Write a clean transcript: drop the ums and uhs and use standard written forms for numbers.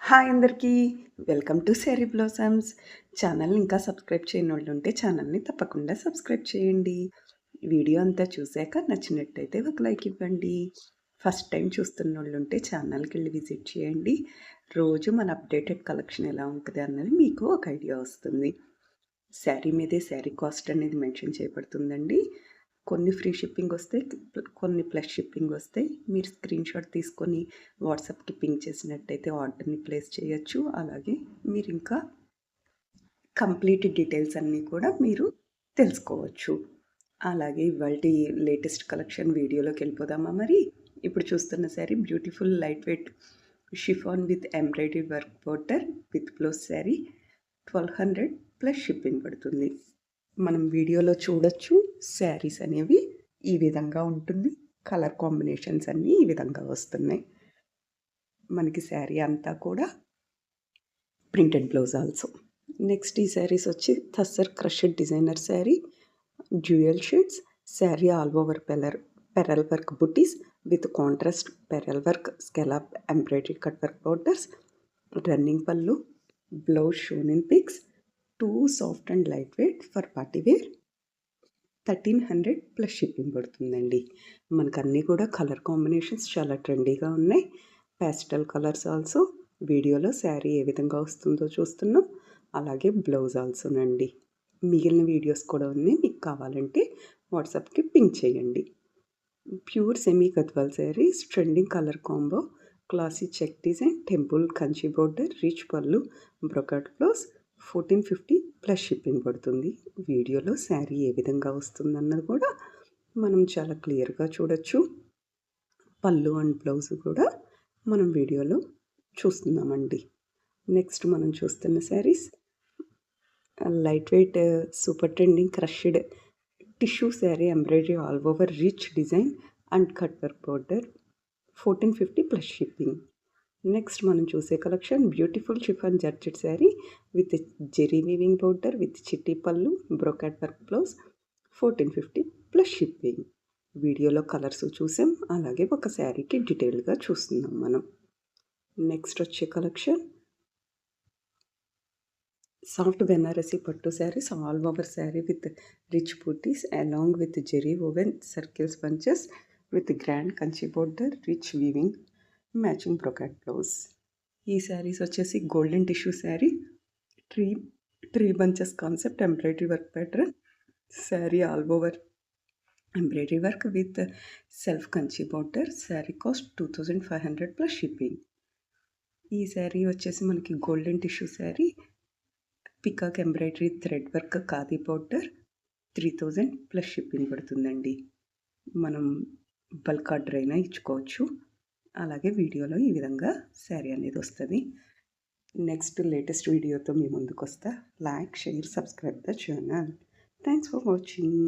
Hi అందరికీ. Welcome to sari blossoms. ఛానల్‌ని ఇంకా సబ్స్క్రైబ్ చేయనోళ్ళుంటే ఛానల్‌ని తప్పకుండా సబ్స్క్రైబ్ చేయండి. వీడియో అంతా చూసాక నచ్చినట్టయితే ఒక లైక్ ఇవ్వండి. ఫస్ట్ టైం చూస్తున్నోళ్ళుంటే ఛానల్‌కెళ్ళి విజిట్ చేయండి. రోజు మన అప్డేటెడ్ కలెక్షన్ ఎలా ఉంటది అన్నది మీకు ఒక ఐడియా వస్తుంది. శారీ మీదే శారీ కాస్ట్ అనేది మెన్షన్ చేయబడుతుందండి. కొన్ని ఫ్రీ షిప్పింగ్ వస్తాయి. కొన్ని ప్లస్ షిప్పింగ్ వస్తాయి. మీరు స్క్రీన్‌షాట్ తీసుకొని వాట్సాప్‌కి పింగ్ చేసినట్టయితే ఆర్డర్‌ని ప్లేస్ చేయొచ్చు. అలాగే మీరింకా కంప్లీట్ డీటెయిల్స్ అన్నీ కూడా మీరు తెలుసుకోవచ్చు. అలాగే ఇవాల్టి లేటెస్ట్ కలెక్షన్ వీడియోలోకి వెళ్ళిపోదామా మరి? ఇప్పుడు చూస్తున్న sari beautiful light weight chiffon with embroidery work border with blouse sari 1200 plus shipping పడుతుంది. మనం వీడియోలో చూడొచ్చు శారీస్ అనేవి ఈ విధంగా ఉంటుంది. కలర్ కాంబినేషన్స్ అన్నీ ఈ విధంగా వస్తున్నాయి. మనకి శారీ అంతా కూడా ప్రింటెడ్ బ్లౌజ్ ఆల్సో. నెక్స్ట్ ఈ శారీస్ వచ్చి tussar crushed designer sari, dual shades sari all over pearl work butis with contrast pearl work scallop embroidery cut work borders, running pallu, blouse shown in pics, too soft and light weight for party wear 1300 plus shipping పడుతుందండి. మనకన్నీ కూడా colour combinations చాలా ట్రెండీగా ఉన్నాయి. Pastel colours also. వీడియోలో శారీ ఏ విధంగా వస్తుందో చూస్తున్నాం. అలాగే బ్లౌజ్ ఆల్సోనండి. మిగిలిన వీడియోస్ కూడా ఉన్నాయి. మీకు కావాలంటే వాట్సాప్‌కి పింక్ చేయండి. Pure semi Gadwal saris trending colour combo, classy check design, temple Kanchi border, rich పళ్ళు, బ్రొకాట్ బ్లౌజ్ 1450 ప్లస్ షిప్పింగ్ పడుతుంది. వీడియోలో శారీ ఏ విధంగా వస్తుందన్నది కూడా మనం చాలా క్లియర్గా చూడొచ్చు. పళ్ళు అండ్ బ్లౌజ్ కూడా మనం వీడియోలో చూస్తున్నామండి. నెక్స్ట్ మనం చూస్తున్న saris light weight super trending crushed tissue sari embroidery all over rich design and cut work border 1450 plus shipping. Next మనం చూసే collection beautiful chiffon georgette sari with zari weaving border with చిట్టి పళ్ళు, brocade work blouse 1450 plus shipping. వీడియోలో colours చూసాం. అలాగే ఒక శారీకి డీటెయిల్గా చూస్తున్నాం మనం. నెక్స్ట్ వచ్చే కలెక్షన్ సాఫ్ట్ బెనారసీ పట్టు saris all over sari with rich butis along with zari woven circles bunches with grand Kanchi border rich weaving matching brocade blouse. ఈ శారీస్ వచ్చేసి golden tissue sari, tree tree bunches concept embroidery work pattern sari all over embroidery work with self Kanchi border. Sari cost 2500 plus shipping. ఈ శారీ వచ్చేసి మనకి golden tissue sari, peacock embroidery thread work khadi border 3000 plus shipping పడుతుందండి. మనం bulk order అయినా ఇచ్చుకోవచ్చు. అలాగే వీడియోలో ఈ విధంగా శారీ అనేది వస్తుంది. నెక్స్ట్ లేటెస్ట్ వీడియోతో మీ ముందుకు వస్తా. Like, share, subscribe the channel. Thanks for watching.